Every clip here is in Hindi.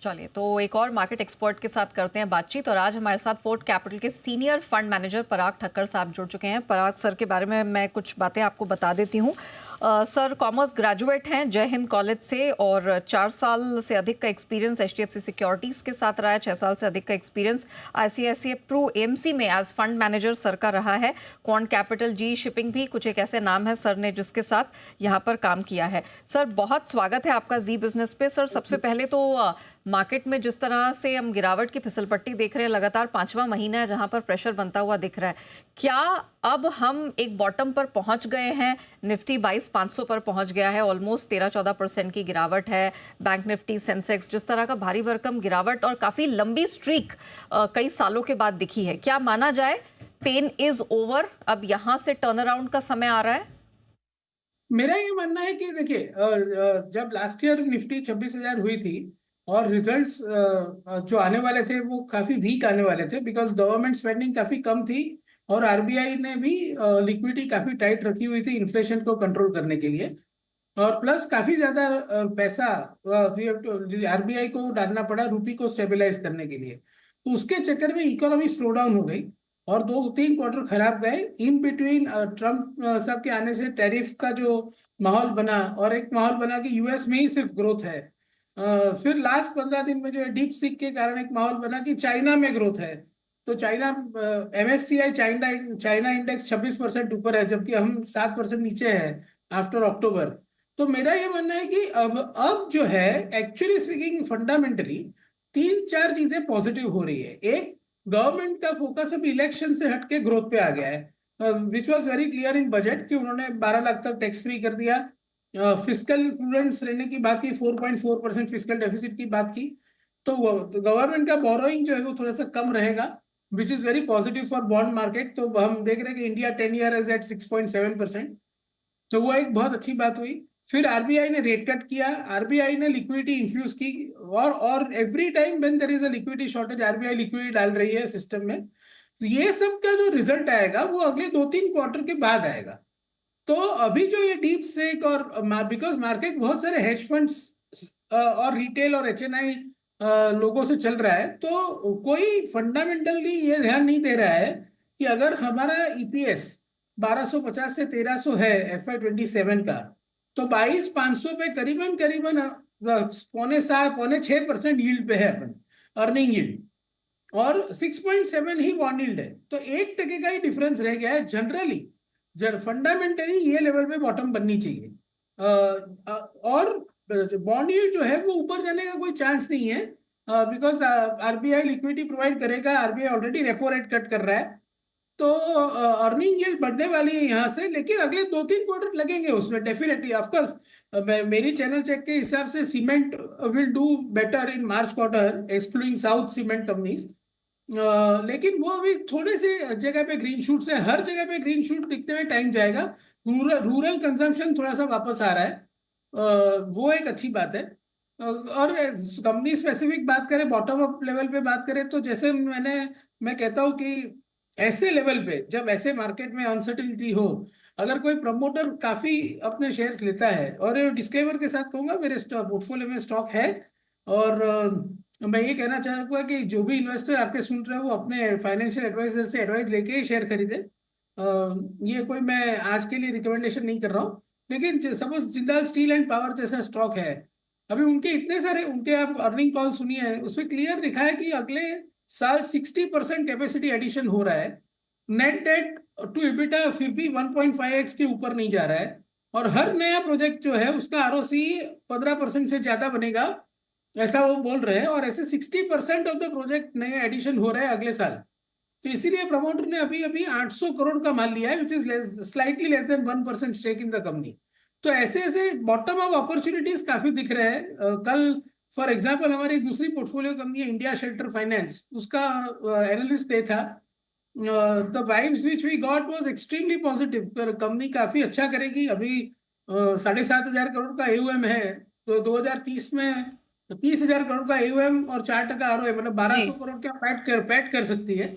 चलिए, तो एक और मार्केट एक्सपर्ट के साथ करते हैं बातचीत। और आज हमारे साथ फोर्ट कैपिटल के सीनियर फंड मैनेजर पराग ठक्कर साहब जुड़ चुके हैं। पराग सर के बारे में मैं कुछ बातें आपको बता देती हूँ। सर कॉमर्स ग्रेजुएट हैं जय हिंद कॉलेज से, और 4 साल से अधिक का एक्सपीरियंस एचडीएफसी सिक्योरिटीज़ के साथ रहा है। 6 साल से अधिक का एक्सपीरियंस आईसीआईसीआई प्रू एएमसी में एज फंड मैनेजर सर का रहा है। क्वांट कैपिटल, जी शिपिंग भी कुछ एक ऐसे नाम है सर ने जिसके साथ यहाँ पर काम किया है। सर बहुत स्वागत है आपका जी बिजनेस पे। सर सबसे पहले तो मार्केट में जिस तरह से हम गिरावट की फिसलपट्टी देख रहे हैं, लगातार 5वां महीना है जहां पर प्रेशर बनता हुआ दिख रहा है, क्या अब हम एक बॉटम पर पहुंच गए हैं? निफ्टी 22,500 पर पहुंच गया है, ऑलमोस्ट 13-14% की गिरावट है। बैंक निफ्टी, सेंसेक्स, जिस तरह का भारी भरकम गिरावट और काफी लंबी स्ट्रीक कई सालों के बाद दिखी है, क्या माना जाए पेन इज ओवर, अब यहां से टर्न अराउंड का समय आ रहा है? मेरा ये मानना है कि देखिए, जब लास्ट ईयर निफ्टी 26,000 हुई थी और रिजल्ट्स जो आने वाले थे वो काफी वीक आने वाले थे, बिकॉज गवर्नमेंट स्पेंडिंग काफी कम थी और आरबीआई ने भी लिक्विडिटी काफी टाइट रखी हुई थी इन्फ्लेशन को कंट्रोल करने के लिए। और प्लस काफी ज्यादा पैसा आरबीआई को डालना पड़ा रूपी को स्टेबलाइज करने के लिए। तो उसके चक्कर में इकोनॉमी स्लो डाउन हो गई और 2-3 क्वार्टर खराब गए। इन बिटवीन ट्रम्प साहब के आने से टैरिफ का जो माहौल बना, और एक माहौल बना कि यूएस में ही सिर्फ ग्रोथ है। फिर लास्ट 15 दिन में जो है डीप सीक के कारण एक माहौल बना कि चाइना में ग्रोथ है। तो China, MSCI China China index 26% ऊपर है, जबकि हम 7% नीचे हैं आफ्टर अक्टूबर। तो मेरा ये मानना है कि अब जो है, एक्चुअली स्पीकिंग, फंडामेंटली 3-4 चीजें पॉजिटिव हो रही है। एक, गवर्नमेंट का फोकस अब इलेक्शन से हटके ग्रोथ पे आ गया है, which was very clear in budget कि उन्होंने 12 लाख तक टैक्स फ्री कर दिया। फिस्कल प्रूडेंस रहने की बात की, 4.4% फिस्कल डेफिसिट की बात की। तो गवर्नमेंट का बोरोइंग जो है वो थोड़ा सा कम रहेगा, which is very positive for bond market. तो हम देख रहे हैं कि इंडिया 10 ईयर इज एट 6.7%। तो वो एक बहुत अच्छी बात हुई। फिर आरबीआई ने रेट कट किया, आरबीआई ने लिक्विडिटी इन्फ्यूज की, और every time when there is a liquidity shortage RBI liquidity डाल रही है सिस्टम में। तो ये सब का जो रिजल्ट आएगा वो अगले 2-3 क्वार्टर के बाद आएगा। तो अभी जो ये डीप सेक, और बिकॉज मार्केट बहुत सारे हेज फंड्स और रिटेल और एचएनआई लोगों से चल रहा है, तो कोई फंडामेंटली ये ध्यान नहीं दे रहा है कि अगर हमारा ईपीएस 1250 से 1300 है FY 2027 का, तो 22,500 पे करीबन करीबन 5.75-6% यील्ड पे है अपन, अर्निंग यील्ड, और 6.7 ही बॉन्ड यील्ड है। तो 1% का ही डिफरेंस रह गया है। जनरली फंडामेंटली ये लेवल पे बॉटम बननी चाहिए, और बॉन्ड यील्ड जो है वो ऊपर जाने का कोई चांस नहीं है, बिकॉज आरबीआई लिक्विडिटी प्रोवाइड करेगा। RBI already repo rate cut कर रहा है, तो अर्निंग यील्ड बढ़ने वाली है यहाँ से। लेकिन अगले 2-3 क्वार्टर लगेंगे उसमें डेफिनेटली, ऑफकोर्स। मेरी चैनल चेक के हिसाब से cement will do better in March quarter, excluding south cement companies. लेकिन वो अभी थोड़े से जगह पे ग्रीन शूट्स है, हर जगह पे ग्रीन शूट दिखते हुए टाइम जाएगा। रूरल कंजम्पशन थोड़ा सा वापस आ रहा है, वो एक अच्छी बात है। और कंपनी स्पेसिफिक बात करें, बॉटम अप लेवल पे बात करें, तो जैसे मैं कहता हूँ कि ऐसे लेवल पे, जब ऐसे मार्केट में अनसर्टिनिटी हो, अगर कोई प्रमोटर काफी अपने शेयर्स लेता है, और डिस्क्लेमर के साथ कहूंगा मेरे पोर्टफोलियो में स्टॉक है, और मैं ये कहना चाहूंगा कि जो भी इन्वेस्टर आपके सुन रहे हो वो अपने फाइनेंशियल एडवाइजर से एडवाइस लेके ही शेयर खरीदे। ये कोई मैं आज के लिए रिकमेंडेशन नहीं कर रहा हूँ। लेकिन suppose Jindal steel and power जैसा स्टॉक है, अभी उनके इतने सारे, उनके आप अर्निंग कॉल सुनिए, उसमें क्लियर लिखा है कि अगले साल 60% कैपेसिटी एडिशन हो रहा है। नेट डेट टू इबिटा फिर भी 1.5x के ऊपर नहीं जा रहा है, और हर नया प्रोजेक्ट जो है उसका आरओसी 15% से ज्यादा बनेगा, ऐसा वो बोल रहे हैं। और ऐसे 60% ऑफ द प्रोजेक्ट नए एडिशन हो रहे हैं अगले साल। तो इसीलिए प्रमोटर ने अभी अभी 800 करोड़ का माल लिया है, which is slightly less than 1% stake in the company. तो ऐसे ऐसे बॉटम अप अपॉर्चुनिटीज काफी दिख रहे हैं। कल फॉर एग्जांपल हमारी दूसरी पोर्टफोलियो कंपनी है इंडिया शेल्टर फाइनेंस, उसका एनालिस्ट डे था। The vibes which we got was extremely positive. Company काफी अच्छा करेगी। अभी 7,500 करोड़ का एयूएम है, तो 2030 में 30,000 करोड़ का एयूएम और 4% आरओए, मतलब 1,200 जी। करोड़ क्या पैट कर सकती है।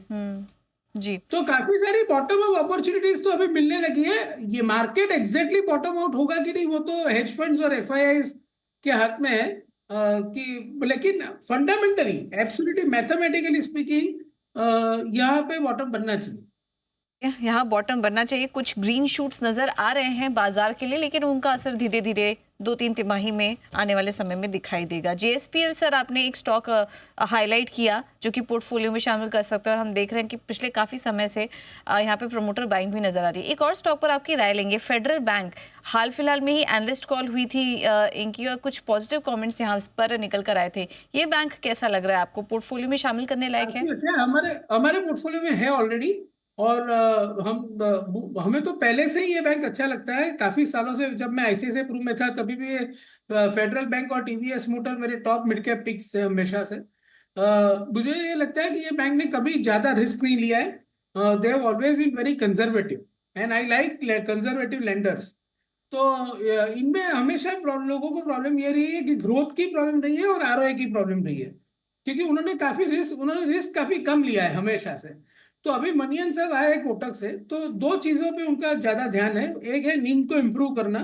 जी। तो काफी सारी बॉटम अप अपॉर्चुनिटीज तो अभी मिलने लगी है। ये मार्केट एग्जैक्टली बॉटम आउट होगा कि नहीं, वो तो हेज फंड्स और एफआईआईज के हाथ में है। कि लेकिन फंडामेंटली एब्सोल्युटली मैथमेटिकली स्पीकिंग यहाँ पे बॉटम बनना चाहिए। यहाँ बॉटम बनना चाहिए। कुछ ग्रीन शूट्स नजर आ रहे हैं बाजार के लिए, लेकिन उनका असर धीरे धीरे 2-3 तिमाही में आने वाले समय में दिखाई देगा। जेएसपीएल सर, आपने एक स्टॉक हाईलाइट किया जो कि पोर्टफोलियो में शामिल कर सकते हैं, और हम देख रहे हैं कि पिछले काफी समय से यहाँ पे प्रमोटर बाइंग भी नजर आ रही है। एक और स्टॉक पर आपकी राय लेंगे, फेडरल बैंक। हाल फिलहाल में ही एनालिस्ट कॉल हुई थी इनकी, और कुछ पॉजिटिव कॉमेंट्स यहाँ पर निकल कर आए थे। ये बैंक कैसा लग रहा है आपको, पोर्टफोलियो में शामिल करने लायक है? काफी अच्छा, हमारे हमारे पोर्टफोलियो में है ऑलरेडी। और हमें तो पहले से ही ये बैंक अच्छा लगता है, काफी सालों से। जब मैं आईसीआईसीआई प्रू में था तभी भी फेडरल बैंक और टीवीएस मोटर मेरे टॉप मिड कैप पिक्स से हमेशा से। मुझे ये लगता है कि ये बैंक ने कभी ज्यादा रिस्क नहीं लिया है। They have always been very conservative, and I like conservative lenders. तो इनमें हमेशा लोगों को प्रॉब्लम ये रही है कि ग्रोथ की प्रॉब्लम रही है और आरओए की प्रॉब्लम रही है, क्योंकि उन्होंने रिस्क काफी कम लिया है हमेशा से। तो अभी मनियन साहब आए हैं कोटक से, तो दो चीजों पे उनका ज्यादा ध्यान है। एक है नीम को इम्प्रूव करना,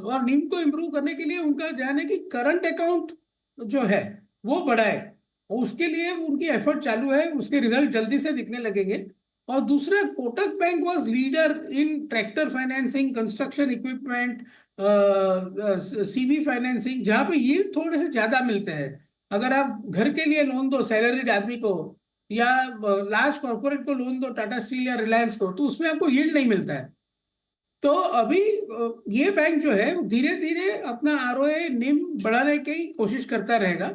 और नीम को इम्प्रूव करने के लिए उनका ध्यान है कि करंट अकाउंट जो है वो बढ़ाए, और उसके लिए उनकी एफर्ट चालू है, उसके रिजल्ट जल्दी से दिखने लगेंगे। और दूसरा, Kotak bank was leader in tractor financing, construction equipment, CV financing, जहाँ पे यील्ड थोड़े से ज्यादा मिलते हैं। अगर आप घर के लिए लोन दो सैलरीड आदमी को, या लार्ज कॉर्पोरेट को लोन दो, टाटा स्टील या रिलायंस को, तो उसमें आपको यील्ड नहीं मिलता है। तो अभी ये बैंक जो है धीरे धीरे अपना आरओए निम बढ़ाने की कोशिश करता रहेगा।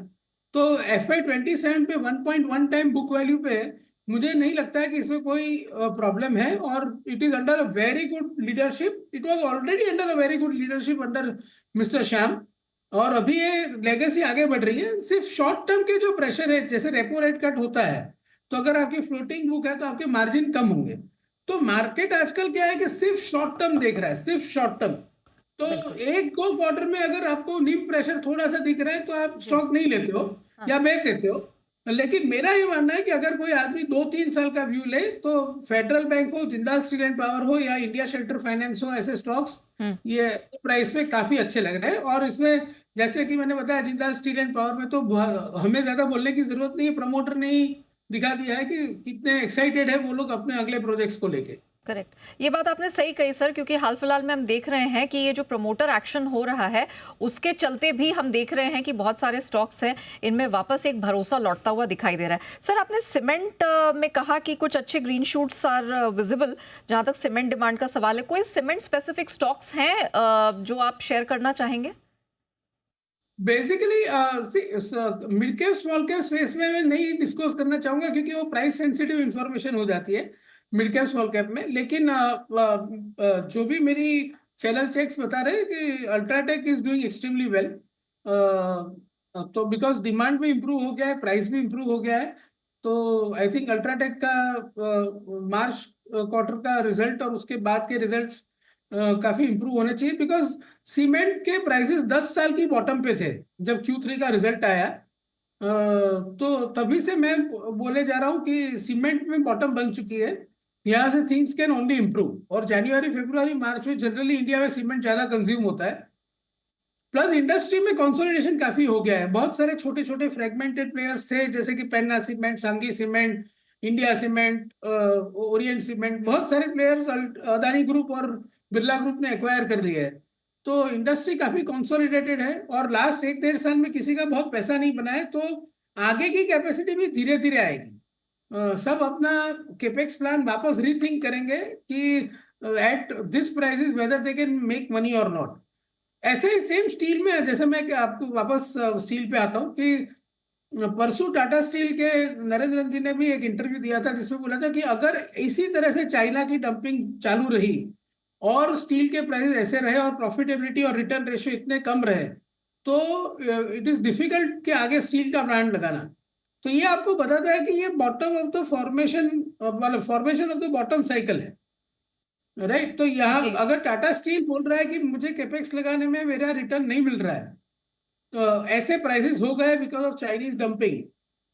तो FY 27 पे 1.1 टाइम बुक वैल्यू पे है। मुझे नहीं लगता है कि इसमें कोई प्रॉब्लम है, और it is under a very good leadership. It was already under a very good leadership under mister Shyam, और अभी ये लेगेसी आगे बढ़ रही है। सिर्फ शॉर्ट टर्म के जो प्रेशर है, जैसे रेपो रेट कट होता है, तो अगर आपकी फ्लोटिंग बुक है तो आपके मार्जिन कम होंगे। तो मार्केट आजकल क्या है कि सिर्फ शॉर्ट टर्म देख रहा है, सिर्फ शॉर्ट टर्म। तो बिल्कुल। एक दो क्वार्टर में अगर आपको नीम प्रेशर थोड़ा सा दिख रहा है तो आप जी। स्टॉक नहीं लेते हो हाँ। या बेच देते हो। लेकिन मेरा ये मानना है कि अगर कोई आदमी 2-3 साल का व्यू ले, तो फेडरल बैंक हो, जिंदाल स्टील एंड पावर हो, या इंडिया शेल्टर फाइनेंस हो, ऐसे स्टॉक्स हम्म। ये प्राइस पे काफी अच्छे लग रहे हैं। और इसमें जैसे कि मैंने बताया, जिंदाल स्टील एंड पावर में तो हमें ज्यादा बोलने की जरूरत नहीं है, प्रमोटर ने ही दिखा दिया है कि कितने एक्साइटेड है वो लोग अपने अगले प्रोजेक्ट्स को लेके। करेक्ट। ये बात आपने सही कही सर, क्योंकि हाल फिलहाल में हम देख रहे हैं कि ये जो प्रमोटर एक्शन हो रहा है उसके चलते भी हम देख रहे हैं कि बहुत सारे स्टॉक्स हैं, इनमें वापस एक भरोसा लौटता हुआ दिखाई दे रहा है। सर, आपने सीमेंट में कहा कि कुछ अच्छे ग्रीन शूट्स आर विजिबल। जहां तक सीमेंट डिमांड का सवाल है, कोई सीमेंट स्पेसिफिक स्टॉक्स हैं जो आप शेयर करना चाहेंगे? Basically mid cap small cap space में मैं नहीं डिस्क्लोज करना चाहूंगा, क्योंकि वो प्राइस सेंसिटिव इंफॉर्मेशन हो जाती है मिड कैप स्मॉल कैप में। लेकिन जो भी मेरी चैनल चेक्स बता रहे हैं कि UltraTech is doing extremely well. तो बिकॉज डिमांड भी इंप्रूव हो गया है, प्राइस भी इंप्रूव हो गया है। तो आई थिंक अल्ट्राटेक का मार्च क्वार्टर का रिजल्ट और उसके बाद के रिजल्ट्स काफी इंप्रूव होने चाहिए, बिकॉज सीमेंट के प्राइसेस 10 साल की बॉटम पे थे जब Q3 का रिजल्ट आया। तो तभी से मैं बोले जा रहा हूँ कि सीमेंट में बॉटम बन चुकी है। यहाँ से थिंग्स कैन ओनली इम्प्रूव। और जनवरी फरवरी मार्च में जनरली इंडिया में सीमेंट ज्यादा कंज्यूम होता है। प्लस इंडस्ट्री में कंसोलिडेशन काफी हो गया है। बहुत सारे छोटे छोटे फ्रेगमेंटेड प्लेयर्स थे, जैसे कि पेन्ना सीमेंट, सांगी cement, India cement, Orient cement, बहुत सारे प्लेयर्स अदानी ग्रुप और बिरला ग्रुप ने एक्वायर कर लिया है। तो इंडस्ट्री काफी कंसोलिडेटेड है, और लास्ट 1-1.5 साल में किसी का बहुत पैसा नहीं बना है। तो आगे की कैपेसिटी भी धीरे धीरे आएगी। सब अपना केपेक्स प्लान वापस रीथिंक करेंगे कि at this prices whether they can make money और नॉट। ऐसे ही सेम स्टील में, जैसे मैं कि आपको वापस स्टील पे आता हूँ कि परसों टाटा स्टील के नरेंद्र जी ने भी एक इंटरव्यू दिया था, जिसमें बोला था कि अगर इसी तरह से चाइना की डंपिंग चालू रही और स्टील के प्राइस ऐसे रहे और प्रॉफिटेबिलिटी और रिटर्न रेशियो इतने कम रहे, तो इट इज डिफिकल्ट कि आगे स्टील का ब्रांड लगाना। तो ये आपको बताता है कि ये बॉटम ऑफ द फॉर्मेशन, मतलब formation of the bottom cycle है। राइट। तो यहाँ जी। अगर टाटा स्टील बोल रहा है कि मुझे कैपेक्स लगाने में मेरा रिटर्न नहीं मिल रहा है, तो ऐसे प्राइसेस हो गए बिकॉज ऑफ चाइनीज डंपिंग,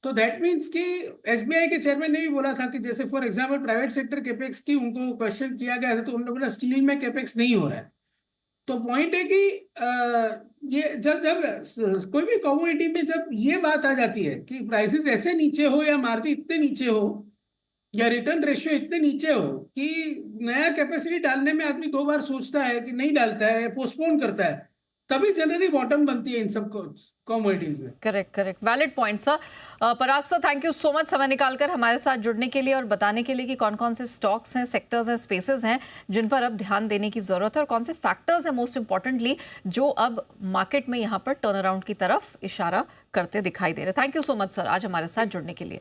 तो दैट मीन्स कि एसबीआई के चेयरमैन ने भी बोला था कि जैसे for example private sector capex की उनको क्वेश्चन किया गया था, तो उन्होंने बोला स्टील में कैपेक्स नहीं हो रहा है। तो पॉइंट है कि ये जब जब कोई भी कमोडिटी में जब ये बात आ जाती है कि प्राइसेस ऐसे नीचे हो या मार्जिन इतने नीचे हो या रिटर्न रेशियो इतने नीचे हो कि नया कैपेसिटी डालने में आदमी 2 बार सोचता है कि नहीं डालता है, पोस्टपोन करता है, तभी जनरली बॉटम बनती है इन सब कमोडिटीज में। Correct correct, valid point sir. Parag sir, thank you so much समय निकालकर हमारे साथ जुड़ने के लिए और बताने के लिए कि कौन कौन से स्टॉक्स हैं, सेक्टर्स हैं, स्पेसेस हैं जिन पर अब ध्यान देने की जरूरत है और कौन से फैक्टर्स हैं मोस्ट इंपॉर्टेंटली जो अब मार्केट में यहाँ पर टर्न अराउंड की तरफ इशारा करते दिखाई दे रहे। Thank you so much sir आज हमारे साथ जुड़ने के लिए।